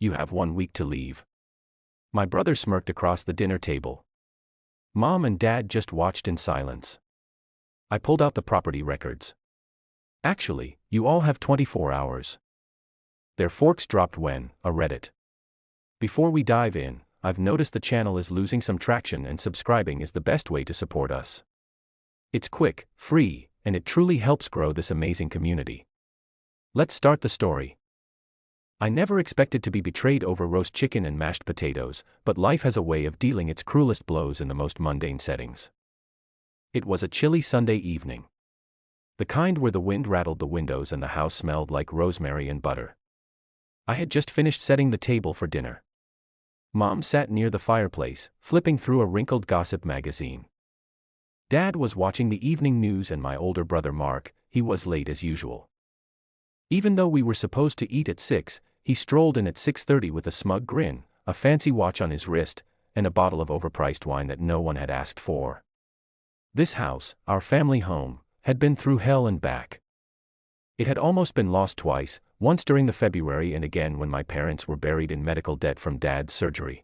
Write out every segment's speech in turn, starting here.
You have 1 week to leave. My brother smirked across the dinner table. Mom and Dad just watched in silence. I pulled out the property records. Actually, you all have 24 hours. Their forks dropped when I read it. Before we dive in, I've noticed the channel is losing some traction and subscribing is the best way to support us. It's quick, free, and it truly helps grow this amazing community. Let's start the story. I never expected to be betrayed over roast chicken and mashed potatoes, but life has a way of dealing its cruelest blows in the most mundane settings. It was a chilly Sunday evening. The kind where the wind rattled the windows and the house smelled like rosemary and butter. I had just finished setting the table for dinner. Mom sat near the fireplace, flipping through a wrinkled gossip magazine. Dad was watching the evening news and my older brother Mark, he was late as usual. Even though we were supposed to eat at 6, he strolled in at 6:30 with a smug grin, a fancy watch on his wrist, and a bottle of overpriced wine that no one had asked for. This house, our family home, had been through hell and back. It had almost been lost twice, once during the February and again when my parents were buried in medical debt from Dad's surgery.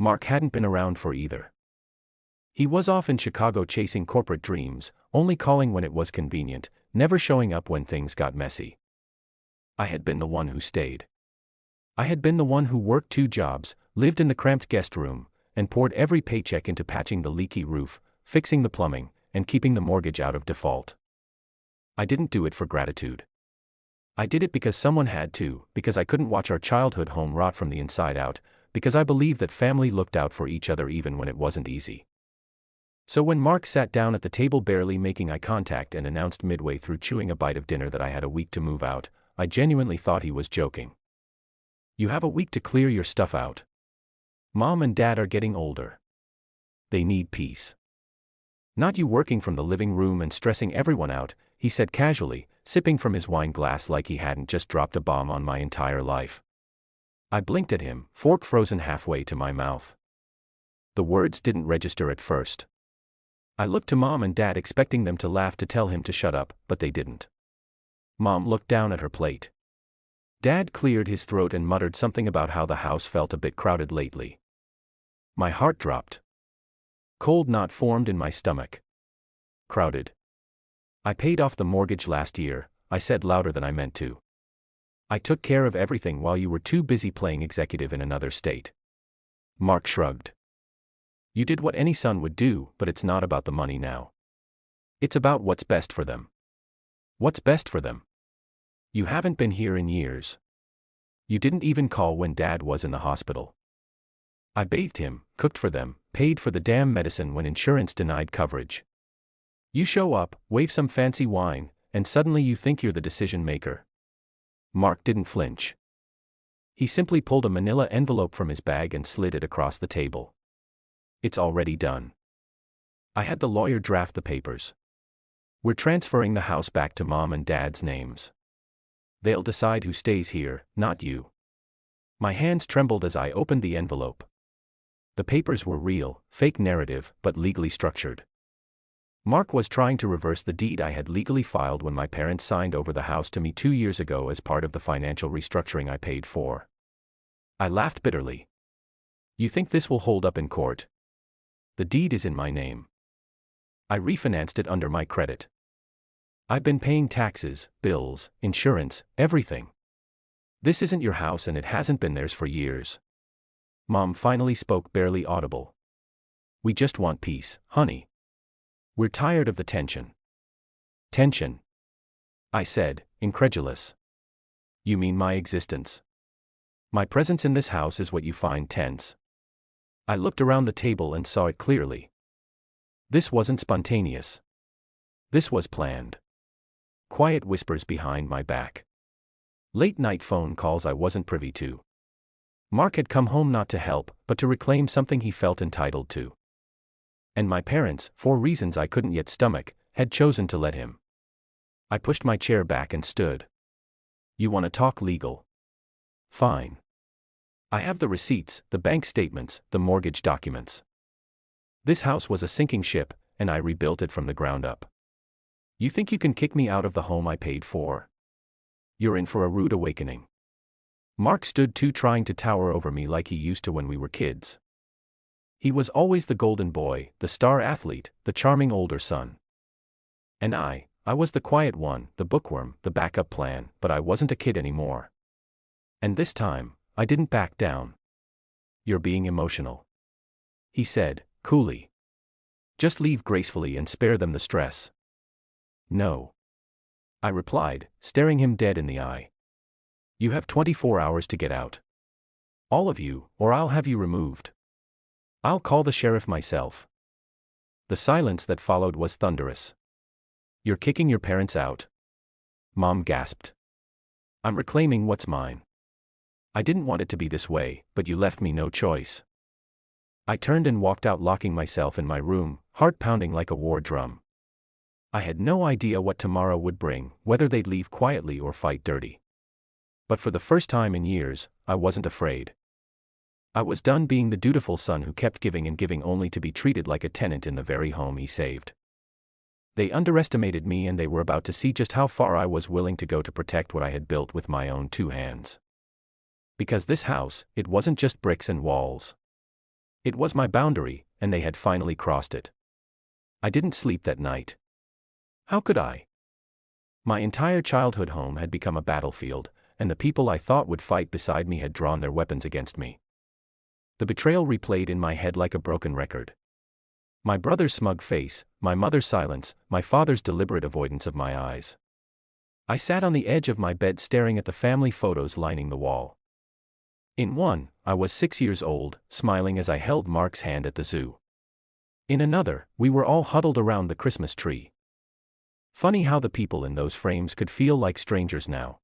Mark hadn't been around for either. He was off in Chicago chasing corporate dreams, only calling when it was convenient, never showing up when things got messy. I had been the one who stayed. I had been the one who worked 2 jobs, lived in the cramped guest room, and poured every paycheck into patching the leaky roof, fixing the plumbing, and keeping the mortgage out of default. I didn't do it for gratitude. I did it because someone had to, because I couldn't watch our childhood home rot from the inside out, because I believed that family looked out for each other even when it wasn't easy. So when Mark sat down at the table barely making eye contact and announced midway through chewing a bite of dinner that I had a week to move out, I genuinely thought he was joking. You have a week to clear your stuff out. Mom and Dad are getting older. They need peace. Not you working from the living room and stressing everyone out, he said casually, sipping from his wine glass like he hadn't just dropped a bomb on my entire life. I blinked at him, fork frozen halfway to my mouth. The words didn't register at first. I looked to Mom and Dad expecting them to laugh to tell him to shut up, but they didn't. Mom looked down at her plate. Dad cleared his throat and muttered something about how the house felt a bit crowded lately. My heart dropped. Cold knot formed in my stomach. Crowded. I paid off the mortgage last year, I said louder than I meant to. I took care of everything while you were too busy playing executive in another state. Mark shrugged. You did what any son would do, but it's not about the money now. It's about what's best for them. What's best for them? You haven't been here in years. You didn't even call when Dad was in the hospital. I bathed him, cooked for them, paid for the damn medicine when insurance denied coverage. You show up, wave some fancy wine, and suddenly you think you're the decision maker. Mark didn't flinch. He simply pulled a manila envelope from his bag and slid it across the table. It's already done. I had the lawyer draft the papers. We're transferring the house back to Mom and Dad's names. They'll decide who stays here, not you. My hands trembled as I opened the envelope. The papers were real, fake narrative, but legally structured. Mark was trying to reverse the deed I had legally filed when my parents signed over the house to me 2 years ago as part of the financial restructuring I paid for. I laughed bitterly. You think this will hold up in court? The deed is in my name. I refinanced it under my credit. I've been paying taxes, bills, insurance, everything. This isn't your house and it hasn't been theirs for years. Mom finally spoke, barely audible. We just want peace, honey. We're tired of the tension. Tension? I said, incredulous. You mean my existence? My presence in this house is what you find tense? I looked around the table and saw it clearly. This wasn't spontaneous. This was planned. Quiet whispers behind my back. Late-night phone calls I wasn't privy to. Mark had come home not to help, but to reclaim something he felt entitled to. And my parents, for reasons I couldn't yet stomach, had chosen to let him. I pushed my chair back and stood. You want to talk legal? Fine. I have the receipts, the bank statements, the mortgage documents. This house was a sinking ship, and I rebuilt it from the ground up. You think you can kick me out of the home I paid for? You're in for a rude awakening. Mark stood too, trying to tower over me like he used to when we were kids. He was always the golden boy, the star athlete, the charming older son. And I was the quiet one, the bookworm, the backup plan, but I wasn't a kid anymore. And this time, I didn't back down. "You're being emotional," he said, coolly. "Just leave gracefully and spare them the stress." "No," I replied, staring him dead in the eye. "You have 24 hours to get out. All of you, or I'll have you removed. I'll call the sheriff myself." The silence that followed was thunderous. "You're kicking your parents out?" Mom gasped. "I'm reclaiming what's mine. I didn't want it to be this way, but you left me no choice." I turned and walked out, locking myself in my room, heart pounding like a war drum. I had no idea what tomorrow would bring, whether they'd leave quietly or fight dirty. But for the first time in years, I wasn't afraid. I was done being the dutiful son who kept giving and giving only to be treated like a tenant in the very home he saved. They underestimated me, and they were about to see just how far I was willing to go to protect what I had built with my own 2 hands. Because this house, it wasn't just bricks and walls. It was my boundary, and they had finally crossed it. I didn't sleep that night. How could I? My entire childhood home had become a battlefield, and the people I thought would fight beside me had drawn their weapons against me. The betrayal replayed in my head like a broken record. My brother's smug face, my mother's silence, my father's deliberate avoidance of my eyes. I sat on the edge of my bed staring at the family photos lining the wall. In one, I was 6 years old, smiling as I held Mark's hand at the zoo. In another, we were all huddled around the Christmas tree. Funny how the people in those frames could feel like strangers now.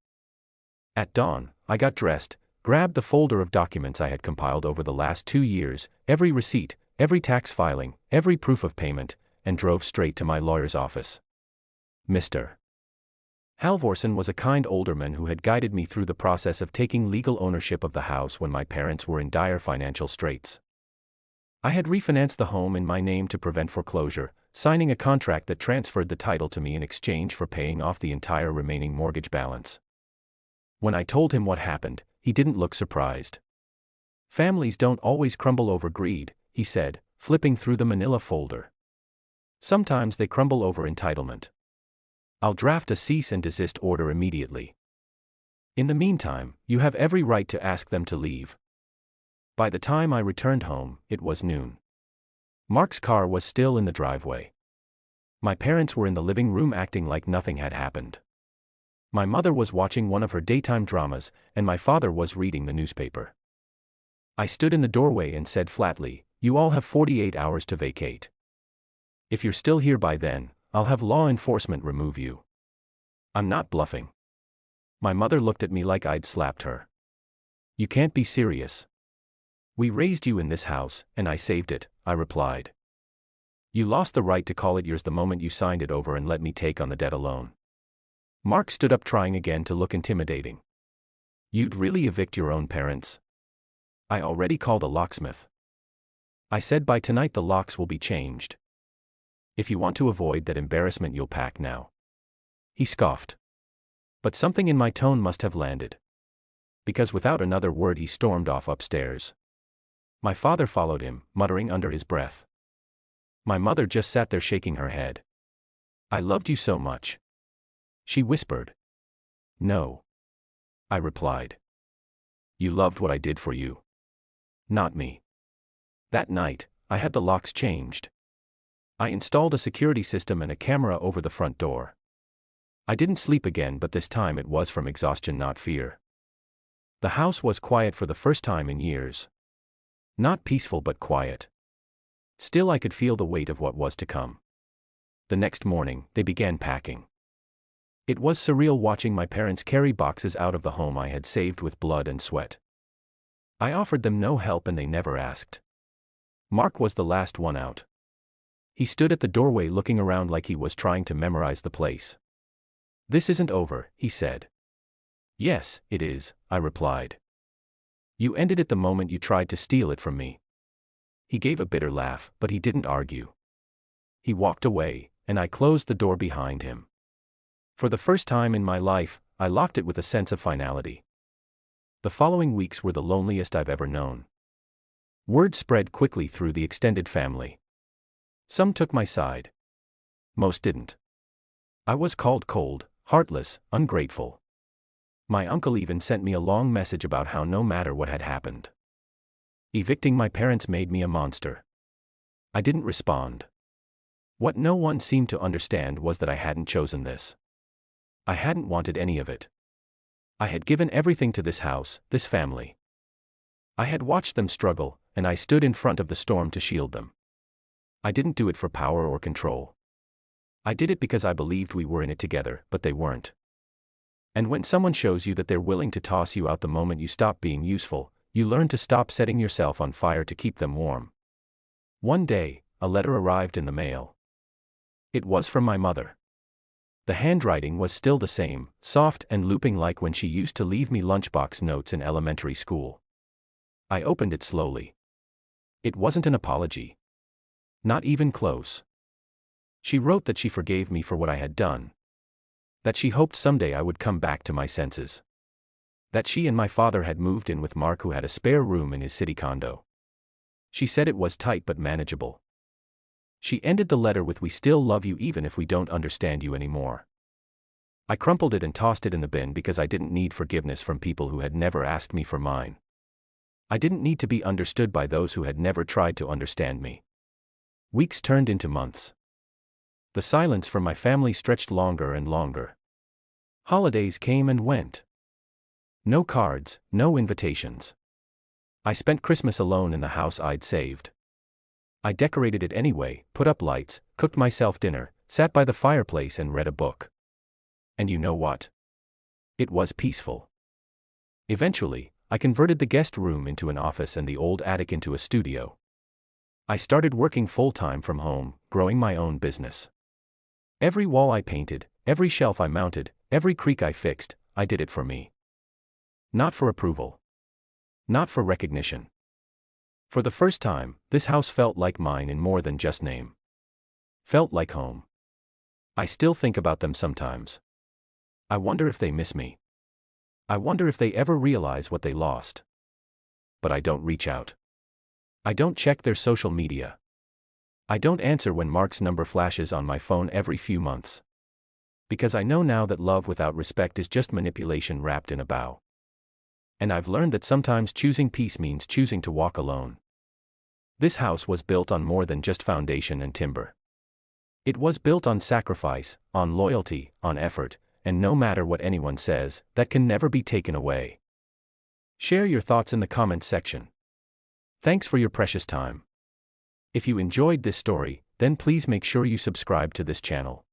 At dawn, I got dressed, grabbed the folder of documents I had compiled over the last 2 years, every receipt, every tax filing, every proof of payment, and drove straight to my lawyer's office. Mr. Halvorsen was a kind older man who had guided me through the process of taking legal ownership of the house when my parents were in dire financial straits. I had refinanced the home in my name to prevent foreclosure, signing a contract that transferred the title to me in exchange for paying off the entire remaining mortgage balance. When I told him what happened, he didn't look surprised. "Families don't always crumble over greed," he said, flipping through the manila folder. "Sometimes they crumble over entitlement. I'll draft a cease and desist order immediately. In the meantime, you have every right to ask them to leave." By the time I returned home, it was noon. Mark's car was still in the driveway. My parents were in the living room acting like nothing had happened. My mother was watching one of her daytime dramas, and my father was reading the newspaper. I stood in the doorway and said flatly, "You all have 48 hours to vacate. If you're still here by then, I'll have law enforcement remove you." I'm not bluffing. My mother looked at me like I'd slapped her. "You can't be serious." "We raised you in this house, and I saved it," I replied. "You lost the right to call it yours the moment you signed it over and let me take on the debt alone." Mark stood up, trying again to look intimidating. "You'd really evict your own parents?" "I already called a locksmith. I said by tonight the locks will be changed. If you want to avoid that embarrassment, you'll pack now." He scoffed. But something in my tone must have landed. Because without another word he stormed off upstairs. My father followed him, muttering under his breath. My mother just sat there shaking her head. "I loved you so much," she whispered. "No," I replied. "You loved what I did for you. Not me." That night, I had the locks changed. I installed a security system and a camera over the front door. I didn't sleep again, but this time it was from exhaustion, not fear. The house was quiet for the first time in years. Not peaceful, but quiet. Still, I could feel the weight of what was to come. The next morning, they began packing. It was surreal watching my parents carry boxes out of the home I had saved with blood and sweat. I offered them no help and they never asked. Mark was the last one out. He stood at the doorway looking around like he was trying to memorize the place. "This isn't over," he said. "Yes, it is," I replied. "You ended it the moment you tried to steal it from me." He gave a bitter laugh, but he didn't argue. He walked away, and I closed the door behind him. For the first time in my life, I locked it with a sense of finality. The following weeks were the loneliest I've ever known. Word spread quickly through the extended family. Some took my side. Most didn't. I was called cold, heartless, ungrateful. My uncle even sent me a long message about how no matter what had happened, evicting my parents made me a monster. I didn't respond. What no one seemed to understand was that I hadn't chosen this. I hadn't wanted any of it. I had given everything to this house, this family. I had watched them struggle, and I stood in front of the storm to shield them. I didn't do it for power or control. I did it because I believed we were in it together, but they weren't. And when someone shows you that they're willing to toss you out the moment you stop being useful, you learn to stop setting yourself on fire to keep them warm. One day, a letter arrived in the mail. It was from my mother. The handwriting was still the same, soft and looping like when she used to leave me lunchbox notes in elementary school. I opened it slowly. It wasn't an apology. Not even close. She wrote that she forgave me for what I had done. That she hoped someday I would come back to my senses. That she and my father had moved in with Mark, who had a spare room in his city condo. She said it was tight but manageable. She ended the letter with, "We still love you even if we don't understand you anymore." I crumpled it and tossed it in the bin because I didn't need forgiveness from people who had never asked me for mine. I didn't need to be understood by those who had never tried to understand me. Weeks turned into months. The silence from my family stretched longer and longer. Holidays came and went. No cards, no invitations. I spent Christmas alone in the house I'd saved. I decorated it anyway, put up lights, cooked myself dinner, sat by the fireplace and read a book. And you know what? It was peaceful. Eventually, I converted the guest room into an office and the old attic into a studio. I started working full-time from home, growing my own business. Every wall I painted, every shelf I mounted, every creak I fixed, I did it for me. Not for approval. Not for recognition. For the first time, this house felt like mine in more than just name. Felt like home. I still think about them sometimes. I wonder if they miss me. I wonder if they ever realize what they lost. But I don't reach out. I don't check their social media. I don't answer when Mark's number flashes on my phone every few months. Because I know now that love without respect is just manipulation wrapped in a bow. And I've learned that sometimes choosing peace means choosing to walk alone. This house was built on more than just foundation and timber. It was built on sacrifice, on loyalty, on effort, and no matter what anyone says, that can never be taken away. Share your thoughts in the comments section. Thanks for your precious time. If you enjoyed this story, then please make sure you subscribe to this channel.